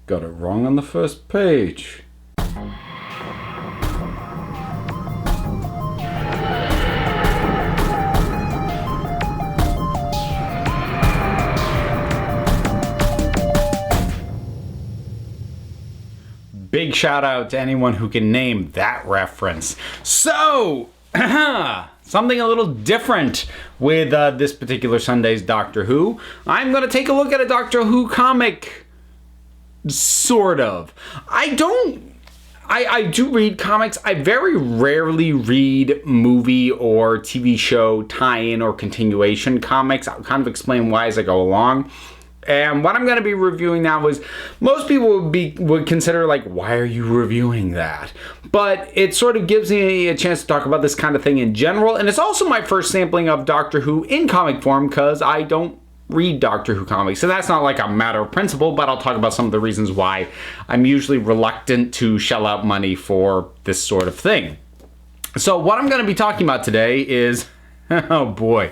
Got it wrong on the first page. Big shout out to anyone who can name that reference. So, something a little different with this particular Sunday's Doctor Who. I'm going to take a look at a Doctor Who comic. Sort of. I do read comics. I very rarely read movie or TV show tie-in or continuation comics. I'll kind of explain why as I go along. And what I'm going to be reviewing now is, most people would consider, like, why are you reviewing that? But it sort of gives me a chance to talk about this kind of thing in general. And it's also my first sampling of Doctor Who in comic form, because I don't read Doctor Who comics. So that's not like a matter of principle, but I'll talk about some of the reasons why I'm usually reluctant to shell out money for this sort of thing. So what I'm going to be talking about today is, oh boy,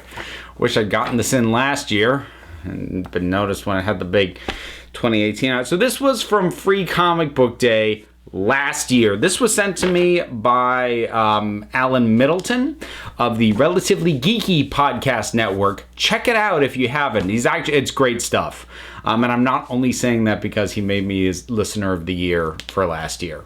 wish I'd gotten this in last year. And been noticed when I had the big 2018 out. So this was from Free Comic Book Day last year. This was sent to me by Alan Middleton of the Relatively Geeky Podcast Network. Check it out if you haven't. It's great stuff. And I'm not only saying that because he made me his listener of the year for last year.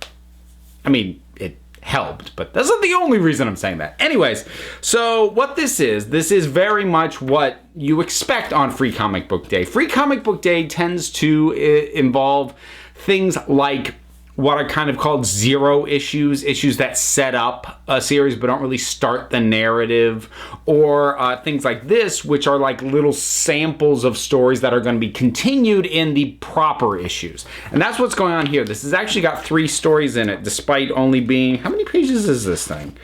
I mean, it helped, but that's not the only reason I'm saying that. Anyways, so what this is very much what you expect on Free Comic Book Day. Free Comic Book Day tends to involve things like what are kind of called zero issues that set up a series but don't really start the narrative, or things like this, which are like little samples of stories that are going to be continued in the proper issues. And that's what's going on here. This has actually got 3 stories in it, despite only being... How many pages is this thing?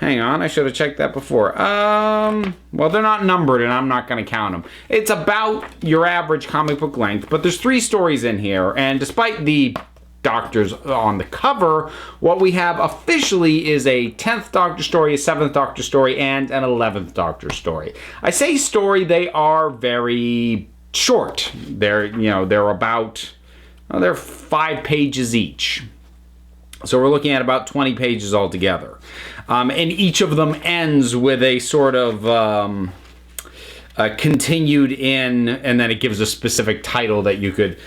Hang on, I should have checked that before. Well, they're not numbered, and I'm not going to count them. It's about your average comic book length, but there's 3 stories in here, and despite the Doctors on the cover, what we have officially is a 10th Doctor story, a 7th Doctor story, and an 11th Doctor story. I say story, they are very short. They're about, they're 5 pages each. So we're looking at about 20 pages altogether. And each of them ends with a sort of continued in, and then it gives a specific title that you could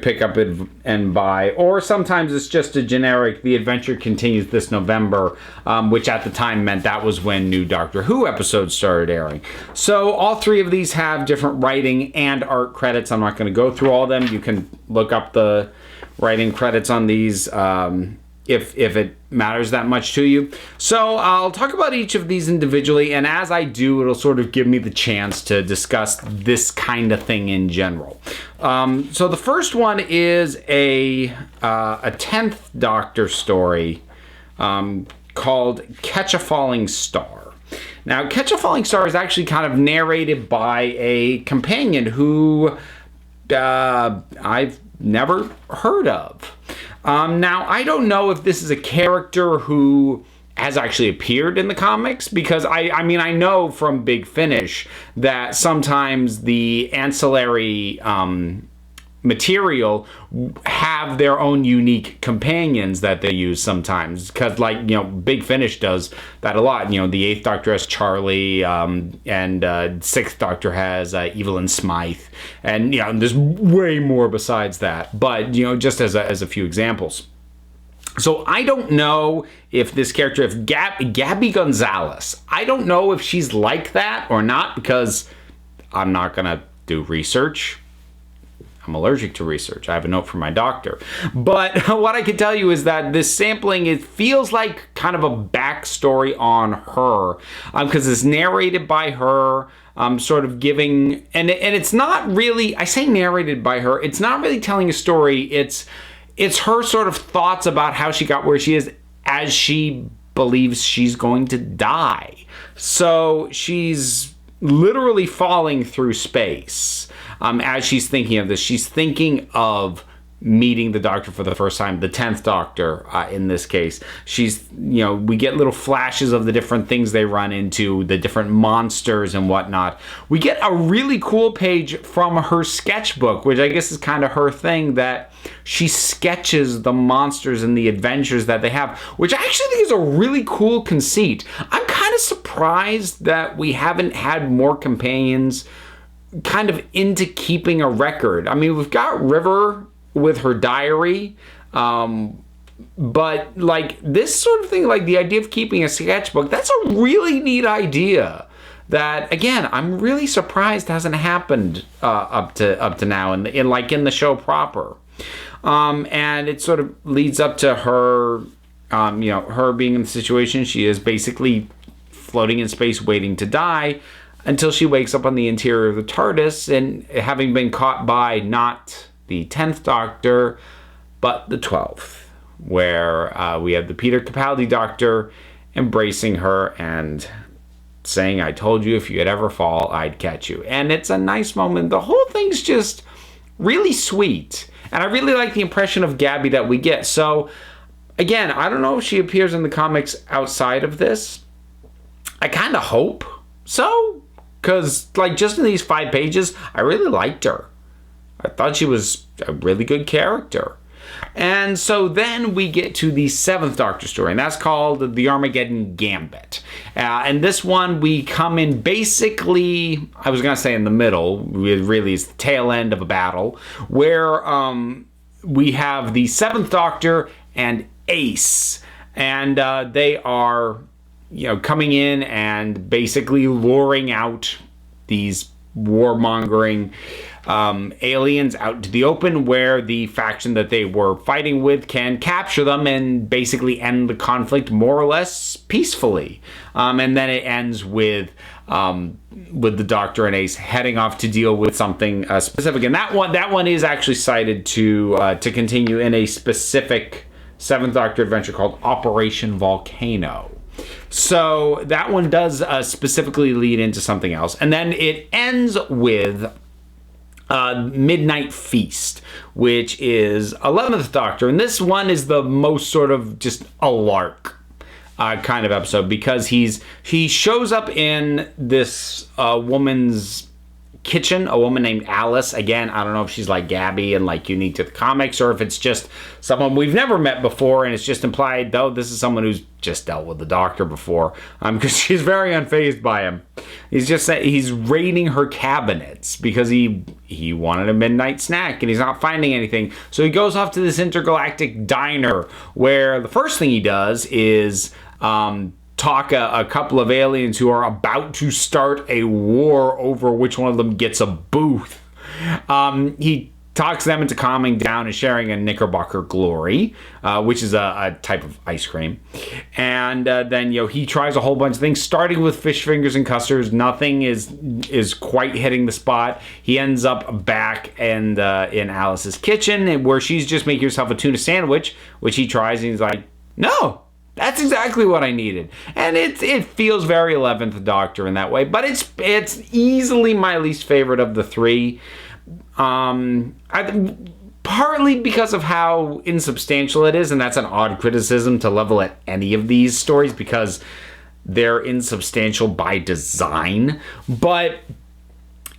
pick up and buy. Or sometimes it's just a generic, the adventure continues this November, which at the time meant that was when new Doctor Who episodes started airing. So all 3 of these have different writing and art credits. I'm not going to go through all of them. You can look up the writing credits on these if it matters that much to you. So I'll talk about each of these individually, and as I do, it'll sort of give me the chance to discuss this kind of thing in general. So the first one is a 10th Doctor story called Catch a Falling Star. Now, Catch a Falling Star is actually kind of narrated by a companion who I've never heard of. Now, I don't know if this is a character who has actually appeared in the comics, because I mean, I know from Big Finish that sometimes the ancillary material have their own unique companions that they use sometimes, because Big Finish does that a lot. The 8th Doctor has Charlie, and 6th Doctor has Evelyn Smythe, and there's way more besides that, but just as a few examples. So I don't know if this character, if Gabby Gonzalez, I don't know if she's like that or not, because I'm not gonna do research. I'm allergic to research. I have a note from my doctor. But what I can tell you is that this sampling, it feels like kind of a backstory on her, because it's narrated by her, sort of giving, and it's not really, I say narrated by her, it's not really telling a story, it's her sort of thoughts about how she got where she is as she believes she's going to die. So she's literally falling through space. As she's thinking of this, she's thinking of meeting the Doctor for the first time, the 10th Doctor in this case. She's, we get little flashes of the different things they run into, the different monsters and whatnot. We get a really cool page from her sketchbook, which I guess is kind of her thing, that she sketches the monsters and the adventures that they have, which I actually think is a really cool conceit. I'm kind of surprised that we haven't had more companions kind of into keeping a record. I mean, we've got River with her diary, but like this sort of thing, like the idea of keeping a sketchbook, that's a really neat idea that, again, I'm really surprised hasn't happened up to now in the show proper. And it sort of leads up to her, her being in the situation she is, basically floating in space waiting to die, until she wakes up on the interior of the TARDIS and having been caught by not the 10th Doctor, but the 12th, where we have the Peter Capaldi Doctor embracing her and saying, "I told you if you'd ever fall, I'd catch you." And it's a nice moment. The whole thing's just really sweet. And I really like the impression of Gabby that we get. So, again, I don't know if she appears in the comics outside of this. I kind of hope so, because, like, just in these 5 pages, I really liked her. I thought she was a really good character. And so then we get to the 7th Doctor story, and that's called The Armageddon Gambit. And this one, we come in basically, I was going to say in the middle, really is the tail end of a battle, where we have the 7th Doctor and Ace. And they are, coming in and basically luring out these warmongering aliens out into the open, where the faction that they were fighting with can capture them and basically end the conflict more or less peacefully. And then it ends with the Doctor and Ace heading off to deal with something specific. And that one is actually cited to continue in a specific 7th Doctor adventure called Operation Volcano. So that one does specifically lead into something else. And then it ends with Midnight Feast, which is 11th Doctor. And this one is the most sort of just a lark kind of episode, because he shows up in this woman's kitchen, a woman named Alice. Again, I don't know if she's like Gabby and like unique to the comics, or if it's just someone we've never met before and it's just implied, though, this is someone who's just dealt with the Doctor before, because she's very unfazed by him. He's raiding her cabinets because he wanted a midnight snack and he's not finding anything. So he goes off to this intergalactic diner, where the first thing he does is talk a couple of aliens who are about to start a war over which one of them gets a booth. He talks them into calming down and sharing a Knickerbocker Glory, which is a type of ice cream. And then he tries a whole bunch of things, starting with fish fingers and custards. Nothing is quite hitting the spot. He ends up back in Alice's kitchen, where she's just making herself a tuna sandwich, which he tries, and he's like, "No, that's exactly what I needed." And it feels very 11th Doctor in that way, but it's easily my least favorite of the 3. Partly because of how insubstantial it is, and that's an odd criticism to level at any of these stories, because they're insubstantial by design. But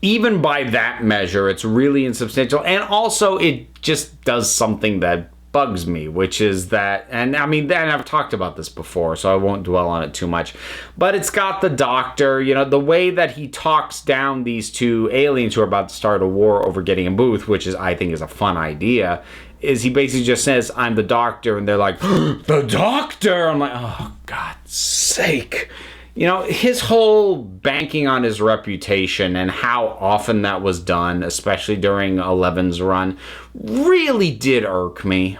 even by that measure, it's really insubstantial. And also, it just does something that bugs me, which is that, and I mean, and I've talked about this before, so I won't dwell on it too much, but it's got the Doctor, the way that he talks down these 2 aliens who are about to start a war over getting a booth, which I think is a fun idea, is he basically just says, "I'm the Doctor," and they're like, "The Doctor!" I'm like, oh, God's sake. His whole banking on his reputation and how often that was done, especially during 11's run, really did irk me.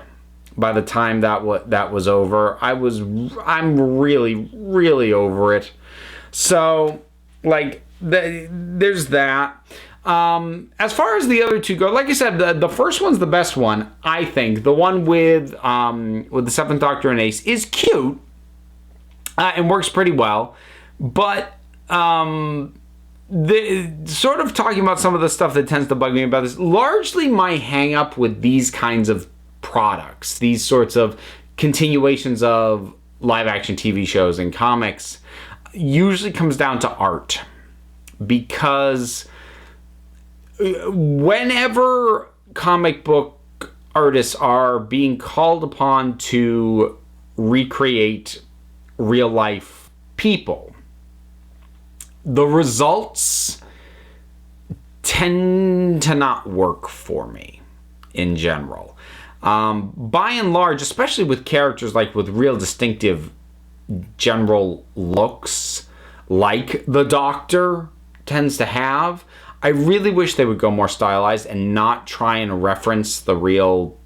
By the time that was over, I'm really, really over it. So, like, there's that. As far as the other 2 go, like I said, the first one's the best one, I think. The one with the 7th Doctor and Ace is cute. And works pretty well, but sort of talking about some of the stuff that tends to bug me about this, largely my hang up with these kinds of products, these sorts of continuations of live action TV shows and comics, usually comes down to art. Because whenever comic book artists are being called upon to recreate real life people, the results tend to not work for me in general. By and large, especially with characters like with real distinctive general looks like the Doctor tends to have, I really wish they would go more stylized and not try and reference the real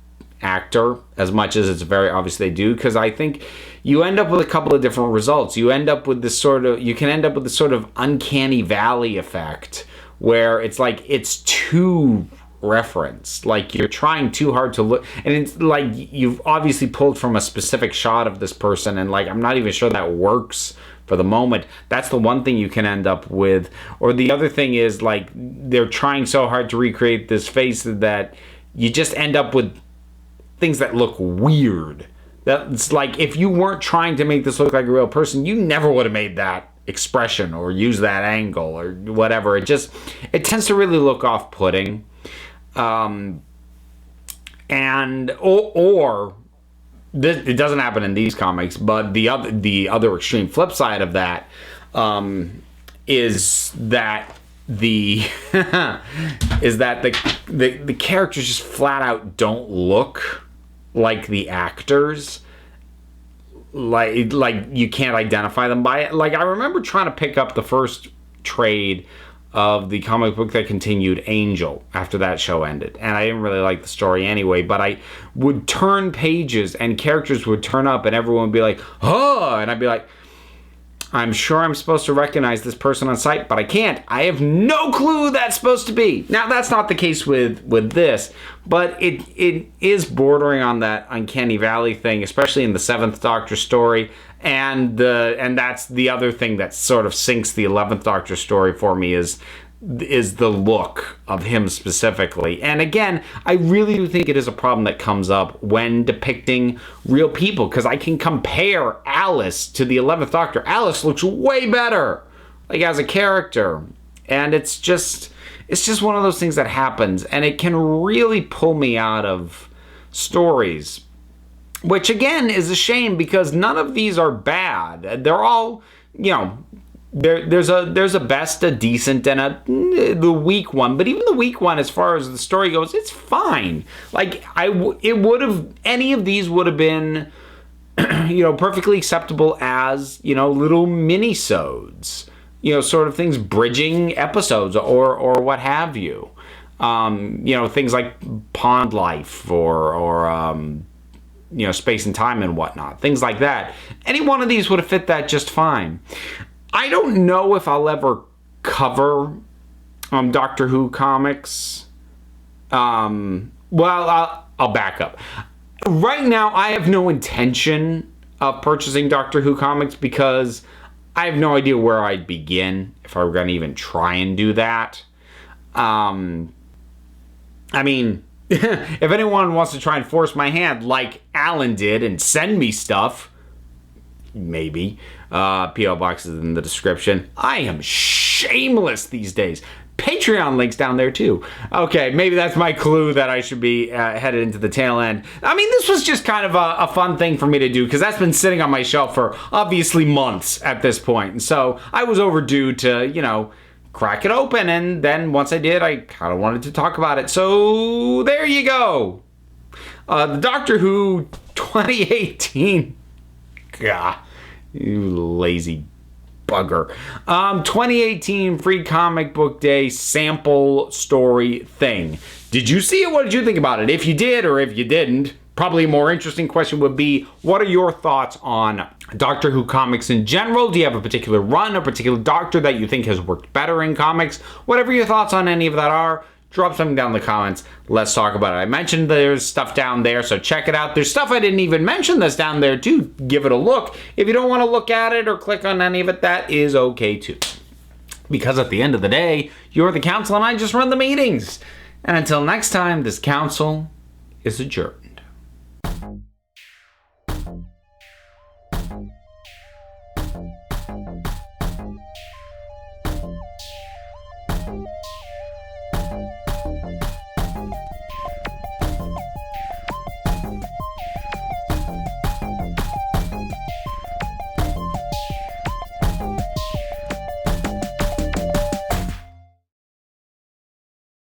actor as much as it's very obvious they do, because I think you end up with a couple of different results. You can end up with this sort of uncanny valley effect where it's like it's too referenced, like you're trying too hard to look, and it's like you've obviously pulled from a specific shot of this person, and like I'm not even sure that works for the moment. That's the one thing you can end up with. Or the other thing is like they're trying so hard to recreate this face that you just end up with things that look weird. That's like if you weren't trying to make this look like a real person, you never would have made that expression or used that angle or whatever. It tends to really look off-putting. It doesn't happen in these comics, but the other extreme flip side of that is that the characters just flat out don't look like the actors. Like you can't identify them by it. Like I remember trying to pick up the first trade of the comic book that continued Angel after that show ended, and I didn't really like the story anyway, but I would turn pages and characters would turn up and everyone would be like, oh, and I'd be like, I'm sure I'm supposed to recognize this person on sight, but I can't. I have no clue who that's supposed to be. Now that's not the case with this, but it is bordering on that uncanny valley thing, especially in the 7th Doctor story. And that's the other thing that sort of sinks the 11th Doctor story for me is the look of him specifically. And again, I really do think it is a problem that comes up when depicting real people, because I can compare Alice to the 11th Doctor. Alice looks way better, like as a character. And it's just one of those things that happens, and it can really pull me out of stories. Which again is a shame, because none of these are bad. They're all, there's a best, a decent, and the weak one. But even the weak one, as far as the story goes, it's fine. Like any of these would have been, perfectly acceptable as little mini-sodes, sort of things bridging episodes or what have you. Things like Pond Life or Space and Time and whatnot. Things like that. Any one of these would have fit that just fine. I don't know if I'll ever cover Doctor Who comics. I'll back up. Right now, I have no intention of purchasing Doctor Who comics because I have no idea where I'd begin if I were going to even try and do that. If anyone wants to try and force my hand like Alan did and send me stuff, maybe. P.O. Box is in the description. I am shameless these days. Patreon link's down there too. Okay, maybe that's my clue that I should be headed into the tail end. This was just kind of a fun thing for me to do because that's been sitting on my shelf for obviously months at this point. And so I was overdue to, crack it open, and then once I did, I kind of wanted to talk about it. So there you go. The Doctor Who 2018. Gah, you lazy bugger. 2018 Free Comic Book Day sample story thing. Did you see it? What did you think about it? If you did or if you didn't, probably a more interesting question would be, what are your thoughts on Doctor Who comics in general? Do you have a particular run, a particular Doctor that you think has worked better in comics? Whatever your thoughts on any of that are, drop something down in the comments. Let's talk about it. I mentioned there's stuff down there, so check it out. There's stuff I didn't even mention that's down there too. Give it a look. If you don't want to look at it or click on any of it, that is okay too. Because at the end of the day, you're the council and I just run the meetings. And until next time, this council is adjourned.